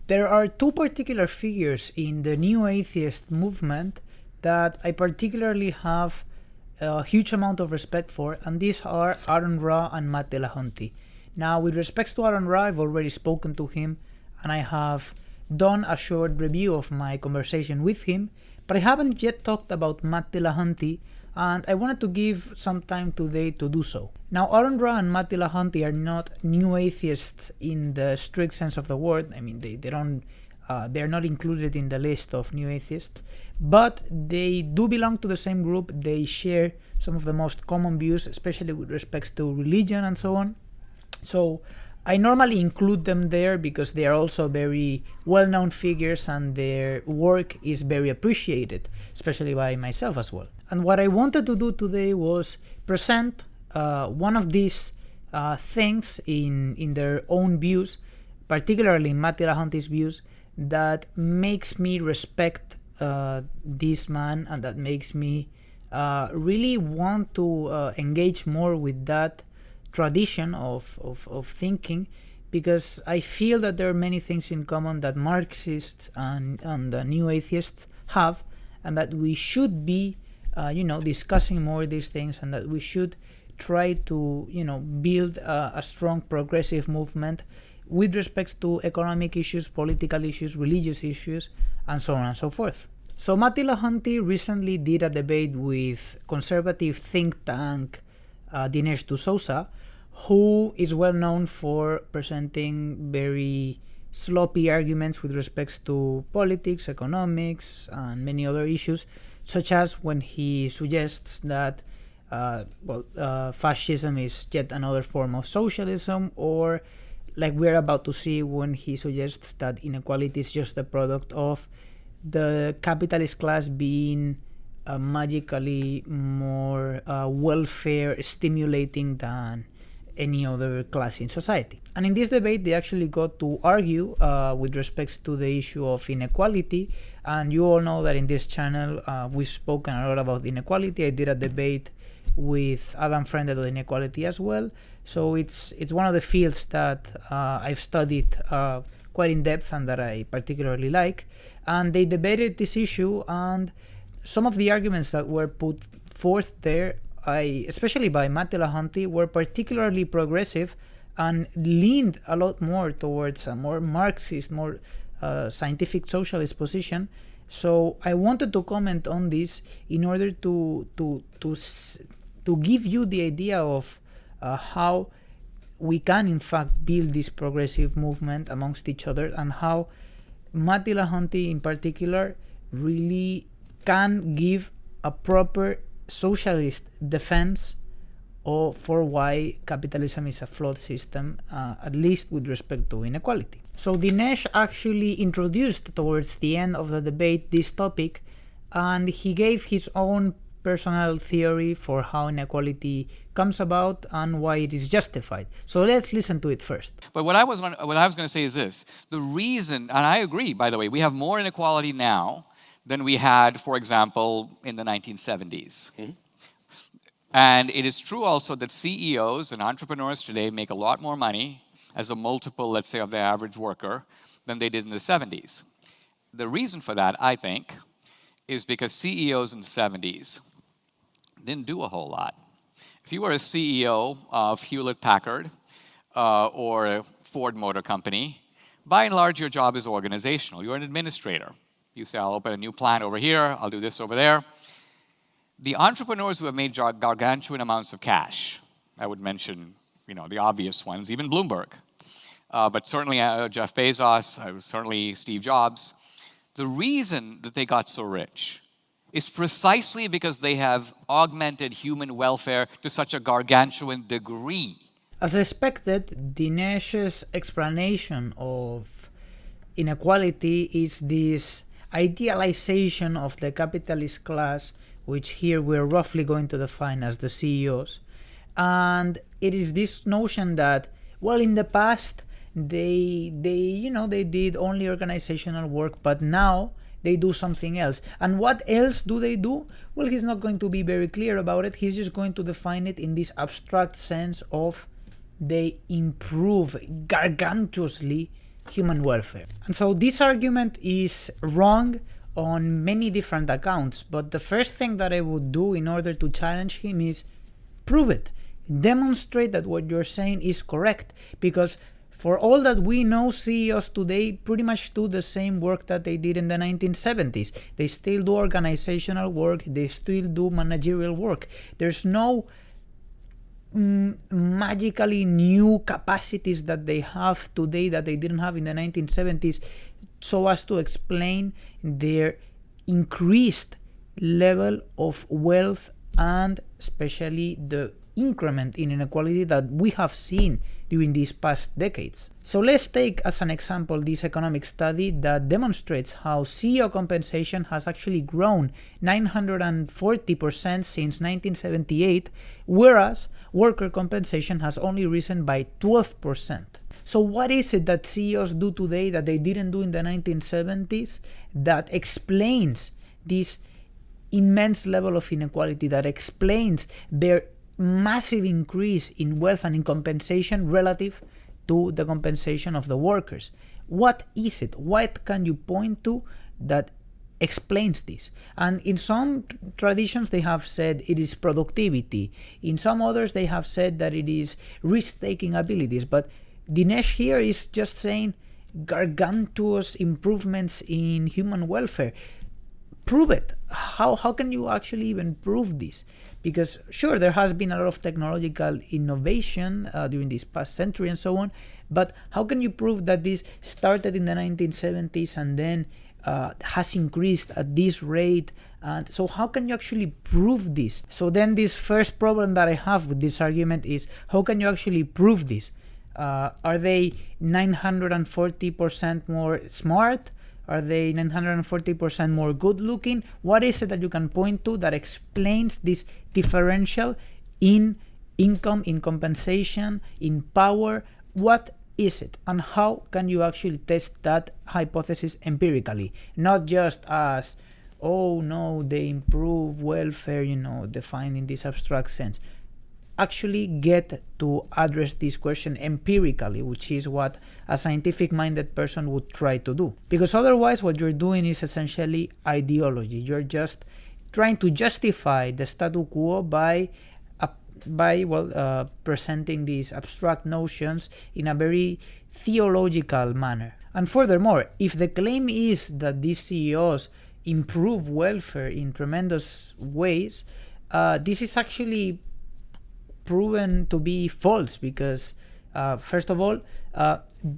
There are two particular figures in the new atheist movement that I particularly have a huge amount of respect for, and these are Aaron Ra and Matt Dillahunty. Now, with respects to Aaron Ra, I've already spoken to him, and I have done a short review of my conversation with him, but I haven't yet talked about Matt Dillahunty, and I wanted to give some time today to do so. Now, Aaron Ra and Matt Dillahunty are not new atheists in the strict sense of the word. I mean, they're not included in the list of new atheists, but they do belong to the same group. They share some of the most common views, especially with respects to religion and so on. So I normally include them there because they are also very well-known figures and their work is very appreciated, especially by myself as well. And what I wanted to do today was present one of these things in their own views, particularly Matt Dillahunty's views, that makes me respect this man and that makes me really want to engage more with that tradition of thinking, because I feel that there are many things in common that Marxists and new atheists have, and that we should be discussing more these things, and that we should try to build a strong progressive movement with respects to economic issues, political issues, religious issues, and so on and so forth. So Matt Dillahunty recently did a debate with conservative think tank Dinesh D'Souza, who is well known for presenting very sloppy arguments with respects to politics, economics, and many other issues, such as when he suggests that fascism is yet another form of socialism, or like we're about to see when he suggests that inequality is just the product of the capitalist class being magically more welfare stimulating than any other class in society. And in this debate, they actually got to argue with respects to the issue of inequality. And you all know that in this channel, we've spoken a lot about inequality. I did a debate with Adam Friended on inequality as well. So it's one of the fields that I've studied quite in depth and that I particularly like. And they debated this issue, and some of the arguments that were put forth there, especially by Matt Dillahunty, were particularly progressive and leaned a lot more towards a more Marxist, more scientific socialist position. So I wanted to comment on this in order to give you the idea of how we can in fact build this progressive movement amongst each other, and how Matt Dillahunty in particular really can give a proper socialist defense for why capitalism is a flawed system, at least with respect to inequality. So Dinesh actually introduced towards the end of the debate this topic, and he gave his own personal theory for how inequality comes about and why it is justified. So let's listen to it first. But what I was going to say is this: the reason, and I agree, by the way, we have more inequality now than we had, for example, in the 1970s. Mm-hmm. And it is true also that CEOs and entrepreneurs today make a lot more money as a multiple, let's say, of the average worker than they did in the 70s. The reason for that, I think, is because CEOs in the 70s didn't do a whole lot. If you were a CEO of Hewlett-Packard or Ford Motor Company, by and large, your job is organizational. You're an administrator. You say, I'll open a new plant over here, I'll do this over there. The entrepreneurs who have made gargantuan amounts of cash, I would mention, the obvious ones, even Bloomberg, but certainly Jeff Bezos, certainly Steve Jobs. The reason that they got so rich is precisely because they have augmented human welfare to such a gargantuan degree. As expected, Dinesh's explanation of inequality is this idealization of the capitalist class, which here we're roughly going to define as the CEOs. And it is this notion that, well, in the past, they did only organizational work, but now they do something else. And what else do they do? Well, he's not going to be very clear about it. He's just going to define it in this abstract sense of they improve gargantuously human welfare. And so this argument is wrong on many different accounts, but the first thing that I would do in order to challenge him is prove it. Demonstrate that what you're saying is correct, because for all that we know, CEOs today pretty much do the same work that they did in the 1970s. They still do organizational work, they still do managerial work. There's no magically new capacities that they have today that they didn't have in the 1970s, so as to explain their increased level of wealth and especially the increment in inequality that we have seen during these past decades. So let's take as an example this economic study that demonstrates how CEO compensation has actually grown 940% since 1978, whereas worker compensation has only risen by 12%. So what is it that CEOs do today that they didn't do in the 1970s that explains this immense level of inequality, that explains their massive increase in wealth and in compensation relative to the compensation of the workers? What is it? What can you point to that explains this? And in some traditions they have said it is productivity. In some others they have said that it is risk-taking abilities. But Dinesh here is just saying gargantuous improvements in human welfare. Prove it. How can you actually even prove this? Because sure, there has been a lot of technological innovation during this past century and so on, but how can you prove that this started in the 1970s and then has increased at this rate? And so how can you actually prove this? So then this first problem that I have with this argument is, how can you actually prove this? Are they 940% more smart? Are they 940% more good looking? What is it that you can point to that explains this differential in income, in compensation, in power? What is it? And how can you actually test that hypothesis empirically? Not just as, oh no, they improve welfare, defined in this abstract sense. Actually get to address this question empirically, which is what a scientific-minded person would try to do. Because otherwise what you're doing is essentially ideology. You're just trying to justify the status quo by presenting these abstract notions in a very theological manner. And furthermore, if the claim is that these CEOs improve welfare in tremendous ways, this is actually proven to be false, because first of all,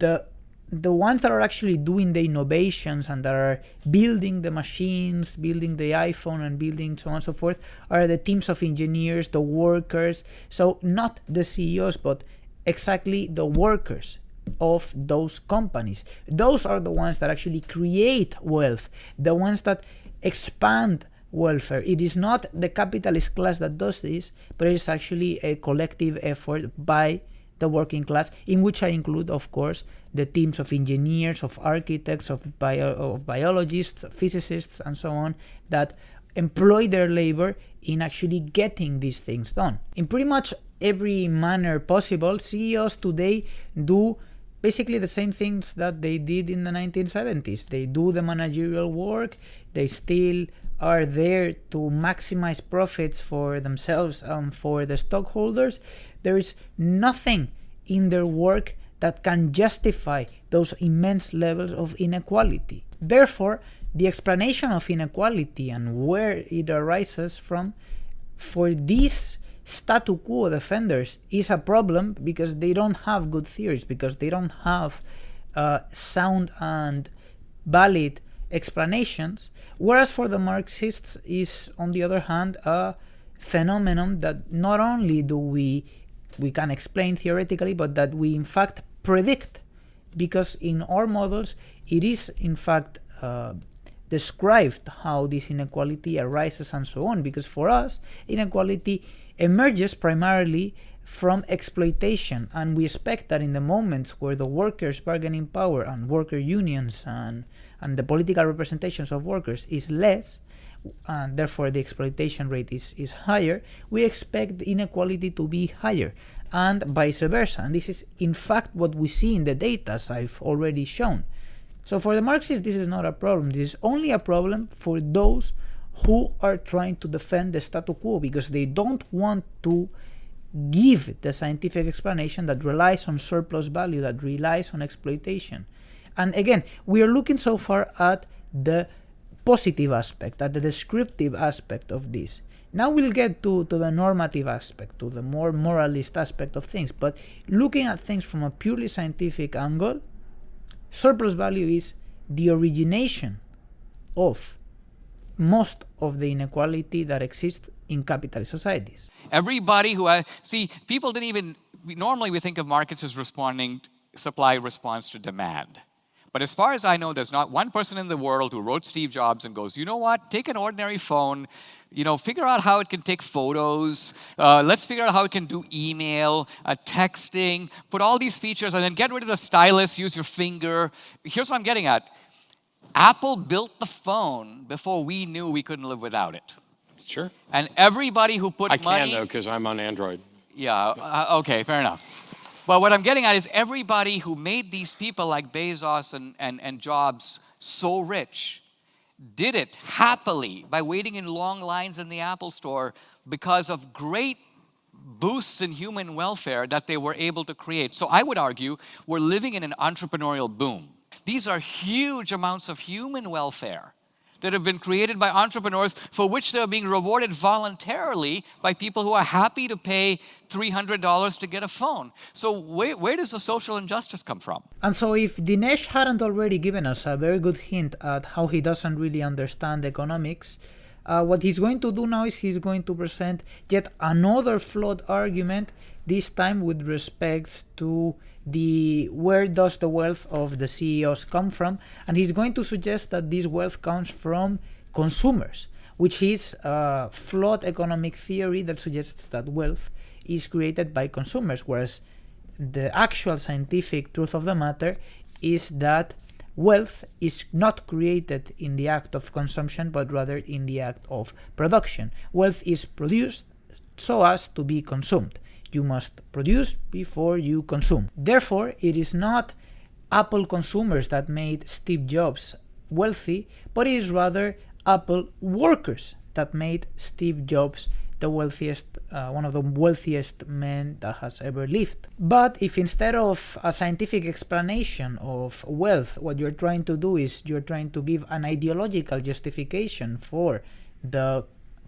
the ones that are actually doing the innovations and that are building the machines, building the iPhone and building so on and so forth, are the teams of engineers, the workers. So not the CEOs, but exactly the workers of those companies. Those are the ones that actually create wealth, the ones that expand welfare. It is not the capitalist class that does this, but it is actually a collective effort by the working class, in which I include, of course, the teams of engineers, of architects, of biologists, physicists, and so on, that employ their labor in actually getting these things done. In pretty much every manner possible, CEOs today do basically the same things that they did in the 1970s. They do the managerial work, they still are there to maximize profits for themselves and for the stockholders. There is nothing in their work that can justify those immense levels of inequality. Therefore, the explanation of inequality and where it arises from for these statu quo defenders is a problem, because they don't have good theories, because they don't have sound and valid explanations, whereas for the Marxists is, on the other hand, a phenomenon that not only do we can explain theoretically, but that we in fact predict, because in our models it is in fact described how this inequality arises and so on, because for us inequality emerges primarily from exploitation, and we expect that in the moments where the workers' bargaining power and worker unions and the political representations of workers is less, and therefore the exploitation rate is higher, we expect inequality to be higher. and vice versa. And this is in fact what we see in the data, as I've already shown. So for the Marxists, this is not a problem. This is only a problem for those who are trying to defend the status quo, because they don't want to give the scientific explanation that relies on surplus value, that relies on exploitation. And again, we are looking so far at the positive aspect, at the descriptive aspect of this. Now we'll get to the normative aspect, to the more moralist aspect of things. But looking at things from a purely scientific angle, surplus value is the origination of most of the inequality that exists in capitalist societies. Everybody who see, people didn't even, normally we think of markets as responding, supply responds to demand. But as far as I know, there's not one person in the world who wrote Steve Jobs and goes, you know what, take an ordinary phone, figure out how it can take photos, let's figure out how it can do email, texting, put all these features, and then get rid of the stylus, use your finger. Here's what I'm getting at. Apple built the phone before we knew we couldn't live without it. Sure. And everybody who put money... I can, though, because I'm on Android. Yeah, okay, fair enough. But what I'm getting at is everybody who made these people like Bezos and Jobs so rich did it happily by waiting in long lines in the Apple store because of great boosts in human welfare that they were able to create. So I would argue we're living in an entrepreneurial boom. These are huge amounts of human welfare that have been created by entrepreneurs, for which they're being rewarded voluntarily by people who are happy to pay $300 to get a phone. So where does the social injustice come from? And so if Dinesh hadn't already given us a very good hint at how he doesn't really understand economics, what he's going to do now is he's going to present yet another flawed argument, this time with respect to where does the wealth of the CEOs come from, and he's going to suggest that this wealth comes from consumers, which is a flawed economic theory that suggests that wealth is created by consumers, whereas the actual scientific truth of the matter is that wealth is not created in the act of consumption, but rather in the act of production. Wealth is produced so as to be consumed. You must produce before you consume. Therefore, it is not Apple consumers that made Steve Jobs wealthy, but it is rather Apple workers that made Steve Jobs the wealthiest, one of the wealthiest men that has ever lived. But if instead of a scientific explanation of wealth, what you're trying to do is you're trying to give an ideological justification for the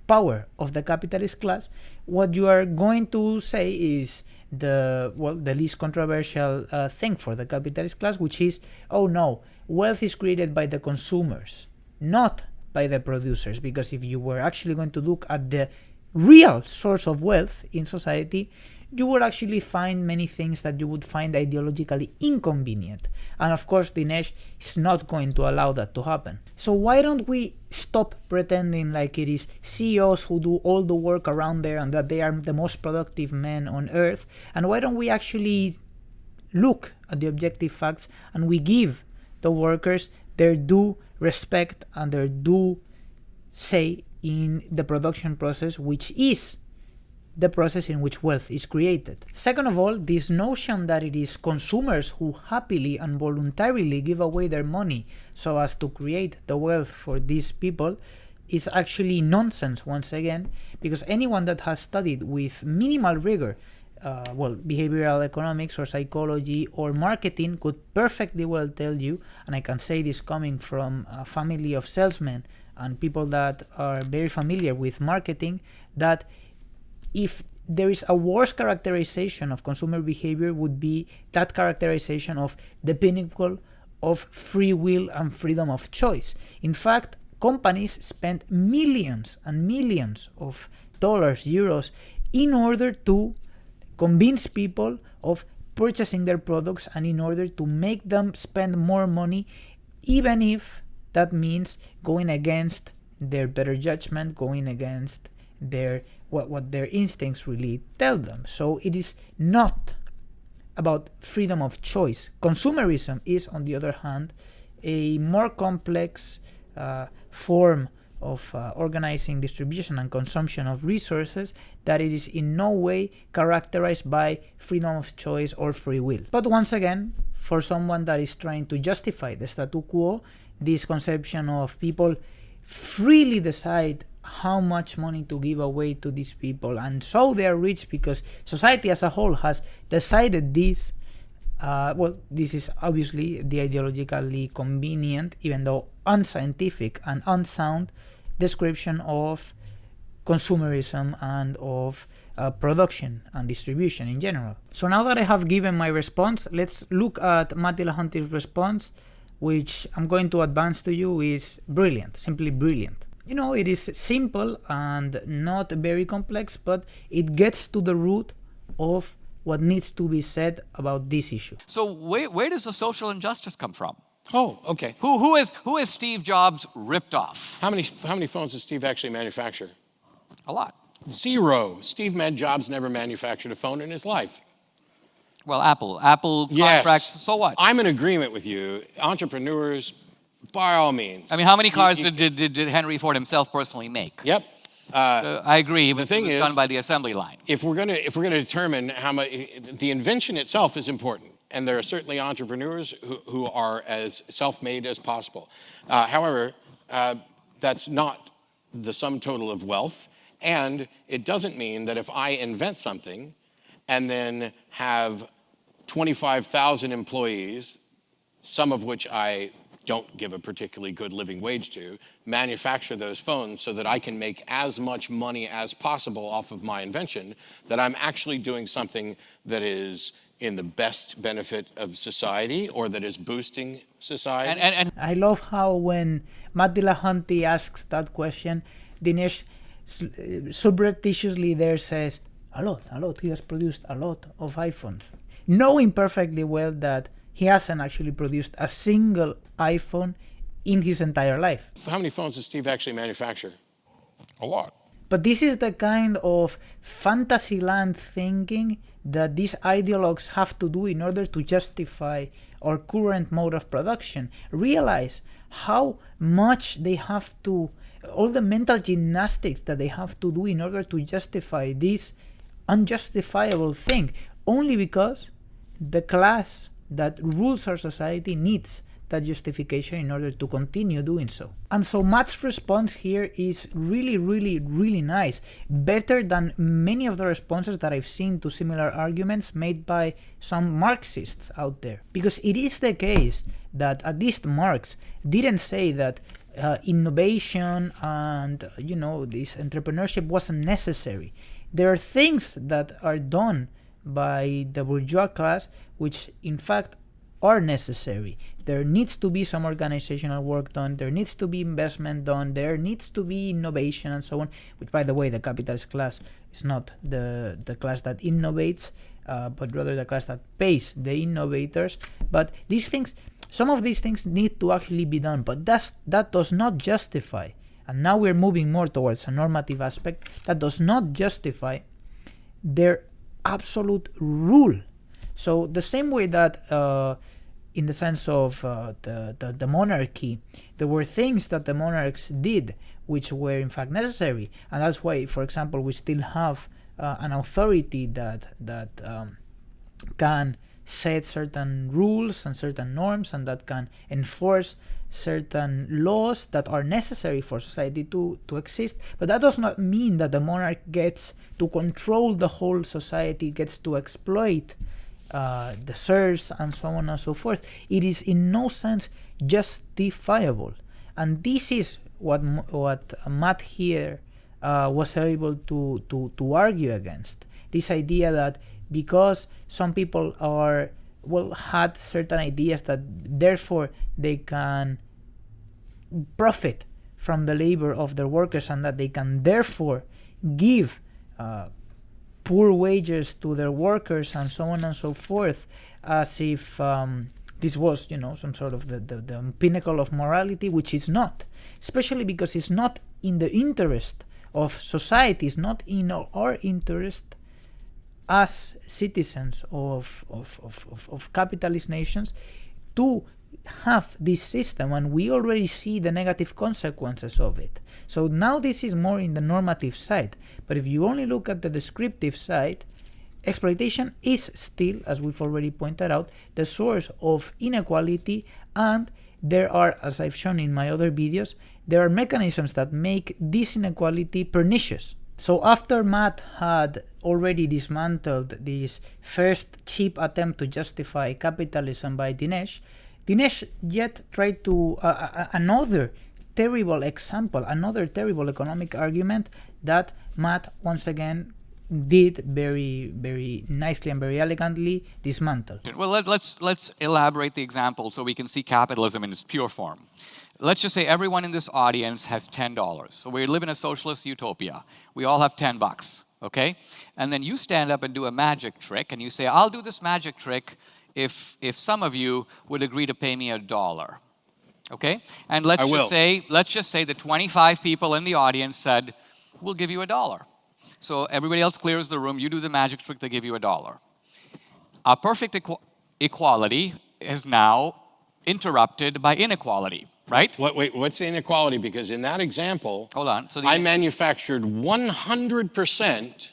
power of the capitalist class, what you are going to say is the least controversial thing for the capitalist class, which is, oh no, wealth is created by the consumers, not by the producers. Because if you were actually going to look at the real source of wealth in society, you would actually find many things that you would find ideologically inconvenient. And of course, Dinesh is not going to allow that to happen. So why don't we stop pretending like it is CEOs who do all the work around there and that they are the most productive men on earth? And why don't we actually look at the objective facts and we give the workers their due respect and their due say in the production process, which is the process in which wealth is created. Second of all, this notion that it is consumers who happily and voluntarily give away their money so as to create the wealth for these people is actually nonsense once again, because anyone that has studied with minimal rigor behavioral economics or psychology or marketing could perfectly well tell you, and I can say this coming from a family of salesmen and people that are very familiar with marketing, that if there is a worse characterization of consumer behavior, would be that characterization of the pinnacle of free will and freedom of choice. In fact, companies spend millions and millions of dollars, euros, in order to convince people of purchasing their products and in order to make them spend more money, even if that means going against their better judgment, going against their what their instincts really tell them. So it is not about freedom of choice. Consumerism is, on the other hand, a more complex form of organizing distribution and consumption of resources that it is in no way characterized by freedom of choice or free will. But once again, for someone that is trying to justify the statu quo, this conception of people freely decide how much money to give away to these people, and so they are rich because society as a whole has decided this. Well, this is obviously the ideologically convenient, even though unscientific and unsound, description of consumerism and of production and distribution in general. So now that I have given my response, let's look at Matt Dillahunty's response, which I'm going to advance to you is brilliant, simply brilliant. You know, it is simple and not very complex, but it gets to the root of what needs to be said about this issue. So where does the social injustice come from? Oh, okay. Who is Steve Jobs ripped off? How many phones does Steve actually manufacture? A lot. 0. Steve Jobs never manufactured a phone in his life. Well, Apple contracts, so what? I'm in agreement with you. Entrepreneurs, by all means. I mean, how many cars did Henry Ford himself personally make? Yep. I agree. It was is, done by the assembly line. If we're gonna determine how much, the invention itself is important, and there are certainly entrepreneurs who are as self-made as possible. However, that's not the sum total of wealth, and it doesn't mean that if I invent something and then have 25,000 employees, some of which I don't give a particularly good living wage to, manufacture those phones so that I can make as much money as possible off of my invention, that I'm actually doing something that is in the best benefit of society or that is boosting society. And I love how when Matt Dillahunty asks that question, Dinesh surreptitiously there says, a lot, he has produced a lot of iPhones, knowing perfectly well that he hasn't actually produced a single iPhone in his entire life. How many phones does Steve actually manufacture? A lot. But this is the kind of fantasyland thinking that these ideologues have to do in order to justify our current mode of production. Realize how much they have to, all the mental gymnastics that they have to do in order to justify this unjustifiable thing, only because the class that rules our society needs that justification in order to continue doing so. And so Matt's response here is really, really, really nice. Better than many of the responses that I've seen to similar arguments made by some Marxists out there. Because it is the case that at least Marx didn't say that innovation and, this entrepreneurship wasn't necessary. There are things that are done by the bourgeois class which in fact are necessary. There needs to be some organizational work done, there needs to be investment done, there needs to be innovation and so on, which by the way the capitalist class is not the class that innovates, but rather the class that pays the innovators. But these things, some of these things need to actually be done, but that does not justify, and now we're moving more towards a normative aspect, that does not justify their absolute rule. So the same way that in the sense of the monarchy, there were things that the monarchs did which were in fact necessary, and that's why, for example, we still have an authority that can set certain rules and certain norms and that can enforce certain laws that are necessary for society to exist. But that does not mean that the monarch gets to control the whole society, gets to exploit the serfs and so on and so forth. It is in no sense justifiable, and this is what Matt here was able to argue against. This idea that because some people had certain ideas that therefore they can profit from the labor of their workers, and that they can therefore give poor wages to their workers and so on and so forth, as if this was, some sort of the pinnacle of morality, which is not, especially because it's not in the interest of society, it's not in our interest as citizens of capitalist nations to have this system, and we already see the negative consequences of it. So now this is more in the normative side. But if you only look at the descriptive side, exploitation is still, as we've already pointed out, the source of inequality, and there are, as I've shown in my other videos, there are mechanisms that make this inequality pernicious. So after Matt had already dismantled this first cheap attempt to justify capitalism by Dinesh yet tried to another terrible example, another terrible economic argument that Matt once again did very, very nicely and very elegantly dismantle. Well, let's elaborate the example so we can see capitalism in its pure form. Let's just say everyone in this audience has $10. So we live in a socialist utopia. We all have $10, okay? And then you stand up and do a magic trick, and you say, I'll do this magic trick if some of you would agree to pay me $1. Okay? And let's just say that 25 people in the audience said, we'll give you $1. So everybody else clears the room, you do the magic trick, they give you $1. Our perfect equality is now interrupted by inequality, right? Wait, what's the inequality? Because in that example, hold on. So I manufactured 100%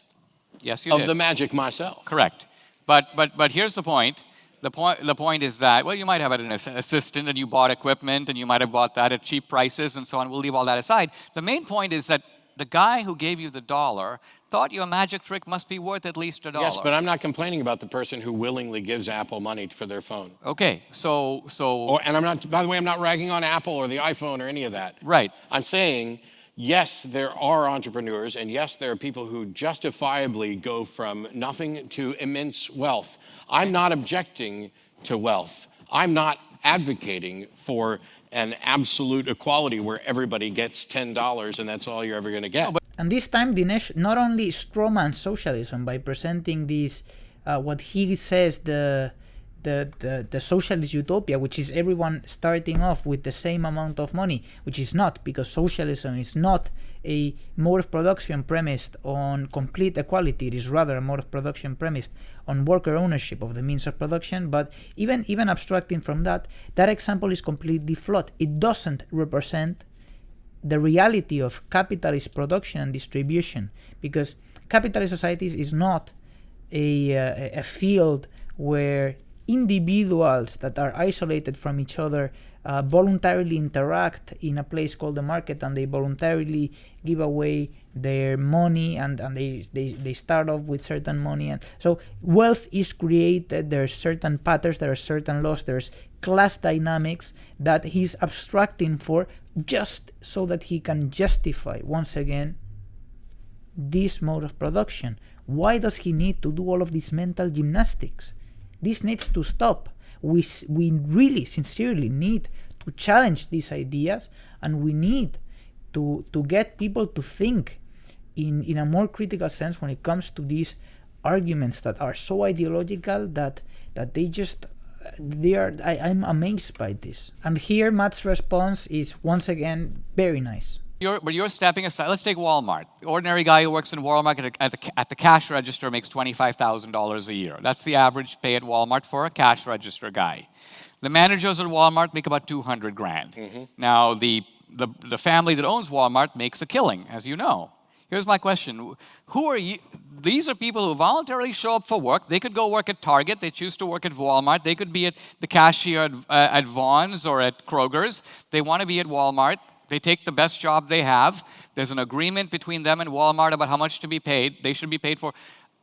of the magic myself. Correct. But here's the point. The point is that, well, you might have an assistant and you bought equipment and you might have bought that at cheap prices and so on. We'll leave all that aside. The main point is that the guy who gave you the $1 thought your magic trick must be worth at least $1. Yes, but I'm not complaining about the person who willingly gives Apple money for their phone. Okay, And I'm not, by the way, I'm not ragging on Apple or the iPhone or any of that. Right. I'm saying, yes, there are entrepreneurs, and yes, there are people who justifiably go from nothing to immense wealth. I'm not objecting to wealth. I'm not advocating for an absolute equality where everybody gets $10 and that's all you're ever going to get. And this time Dinesh not only strawmans socialism by presenting this, what he says the socialist utopia, which is everyone starting off with the same amount of money, which is not, because socialism is not a mode of production premised on complete equality. It is rather a mode of production premised on worker ownership of the means of production. But even abstracting from that example is completely flawed. It doesn't represent the reality of capitalist production and distribution, because capitalist societies is not a field where individuals that are isolated from each other voluntarily interact in a place called the market, and they voluntarily give away their money, and they start off with certain money. And so wealth is created, there are certain patterns, there are certain laws, there's class dynamics that he's abstracting for just so that he can justify once again this mode of production. Why does he need to do all of this mental gymnastics? This needs to stop. We really sincerely need to challenge these ideas, and we need to get people to think in a more critical sense when it comes to these arguments that are so ideological that I'm amazed by this. And here Matt's response is once again very nice. But you're stepping aside. Let's take Walmart. The ordinary guy who works in Walmart at the cash register makes $25,000 a year. That's the average pay at Walmart for a cash register guy. The managers at Walmart make about $200,000. Mm-hmm. Now, the family that owns Walmart makes a killing, as you know. Here's my question. Who are you? These are people who voluntarily show up for work. They could go work at Target. They choose to work at Walmart. They could be at the cashier at Vaughn's or at Kroger's. They want to be at Walmart. They take the best job they have. There's an agreement between them and Walmart about how much to be paid. They should be paid for.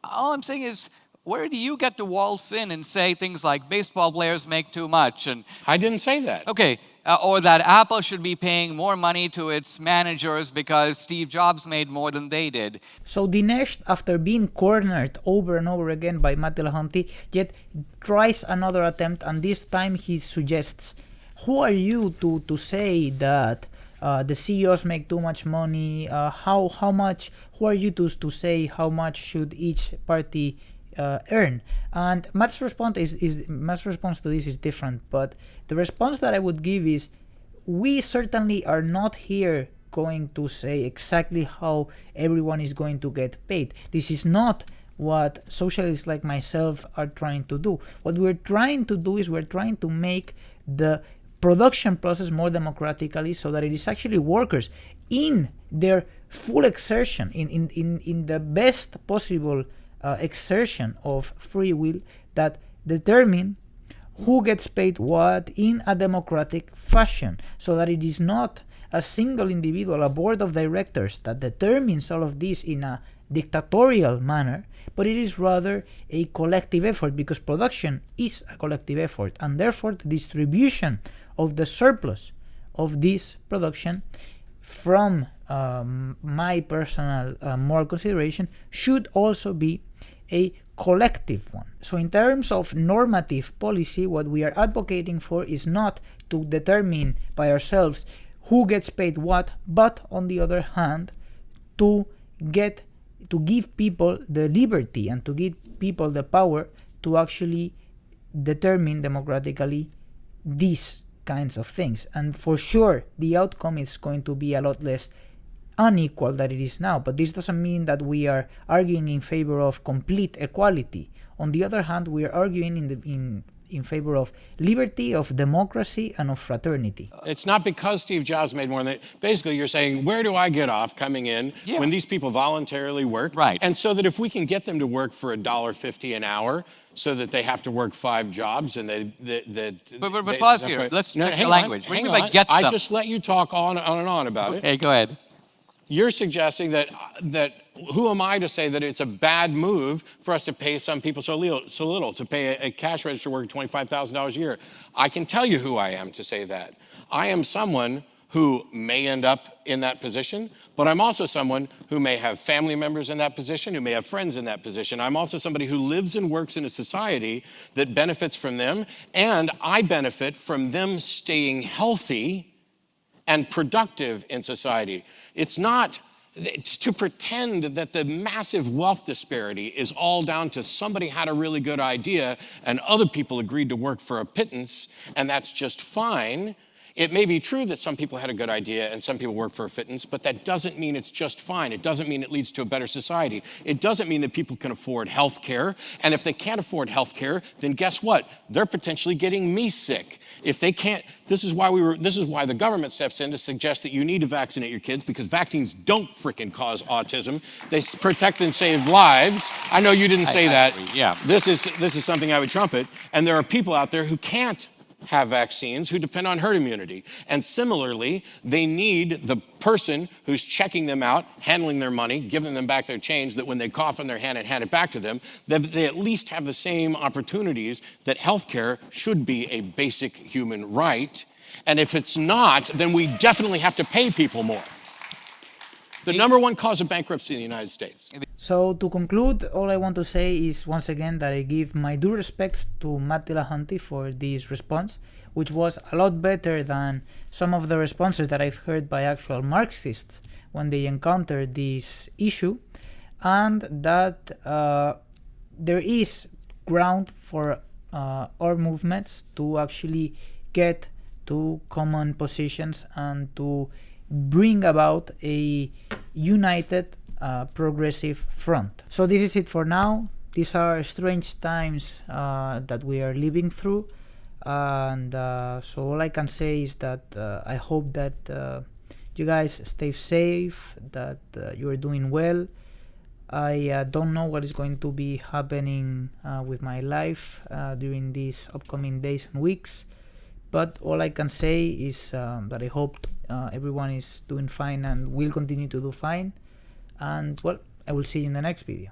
All I'm saying is, where do you get to waltz in and say things like baseball players make too much? And I didn't say that. Okay. Or that Apple should be paying more money to its managers because Steve Jobs made more than they did. So Dinesh, after being cornered over and over again by Matt Dillahunty, yet tries another attempt, and this time he suggests, who are you to say that the CEOs make too much money? How much? Who are you to say how much should each party earn? And Matt's response to this is different, but the response that I would give is, we certainly are not here going to say exactly how everyone is going to get paid. This is not what socialists like myself are trying to do. What we're trying to do is we're trying to make the production process more democratically, so that it is actually workers in their full exertion, in the best possible exertion of free will, that determine who gets paid what in a democratic fashion, so that it is not a single individual, a board of directors that determines all of this in a dictatorial manner, but it is rather a collective effort, because production is a collective effort, and therefore the distribution of the surplus of this production, from my personal moral consideration, should also be a collective one. So in terms of normative policy, what we are advocating for is not to determine by ourselves who gets paid what, but on the other hand, to give people the liberty and to give people the power to actually determine democratically these kinds of things. And for sure, the outcome is going to be a lot less unequal than it is now, but this doesn't mean that we are arguing in favor of complete equality. On the other hand, we are arguing in favor of liberty, of democracy, and of fraternity. It's not because Steve Jobs made more than basically you're saying, where do I get off coming in when these people voluntarily work? Right. And so that if we can get them to work for $1.50 an hour, so that they have to work 5 jobs and But pause here. Let's check the language. What do you mean by get them? I just let you talk on and on about it. Okay, go ahead. You're suggesting that who am I to say that it's a bad move for us to pay some people so little, to pay a cash register worker $25,000 a year? I can tell you who I am to say that. I am someone who may end up in that position, but I'm also someone who may have family members in that position, who may have friends in that position. I'm also somebody who lives and works in a society that benefits from them, and I benefit from them staying healthy and productive in society. It's not to pretend that the massive wealth disparity is all down to somebody had a really good idea and other people agreed to work for a pittance, and that's just fine. It may be true that some people had a good idea and some people work for a pittance, but that doesn't mean it's just fine. It doesn't mean it leads to a better society. It doesn't mean that people can afford health care. And if they can't afford health care, then guess what? They're potentially getting me sick. If they can't, this is why the government steps in to suggest that you need to vaccinate your kids, because vaccines don't freaking cause autism. They protect and save lives. I know you didn't say that. Yeah. This is something I would trumpet. And there are people out there who can't have vaccines, who depend on herd immunity. And similarly, they need the person who's checking them out, handling their money, giving them back their change, that when they cough in their hand and hand it back to them, that they at least have the same opportunities, that healthcare should be a basic human right. And if it's not, then we definitely have to pay people more. The number one cause of bankruptcy in the United States. So to conclude, all I want to say is once again that I give my due respects to Matt Dillahunty for this response, which was a lot better than some of the responses that I've heard by actual Marxists when they encountered this issue, and that there is ground for our movements to actually get to common positions and to bring about a united progressive front. So this is it for now. These are strange times that we are living through, and so all I can say is that I hope that you guys stay safe, that you are doing well. I don't know what is going to be happening with my life during these upcoming days and weeks, but all I can say is that I hope everyone is doing fine and will continue to do fine. And well, I will see you in the next video.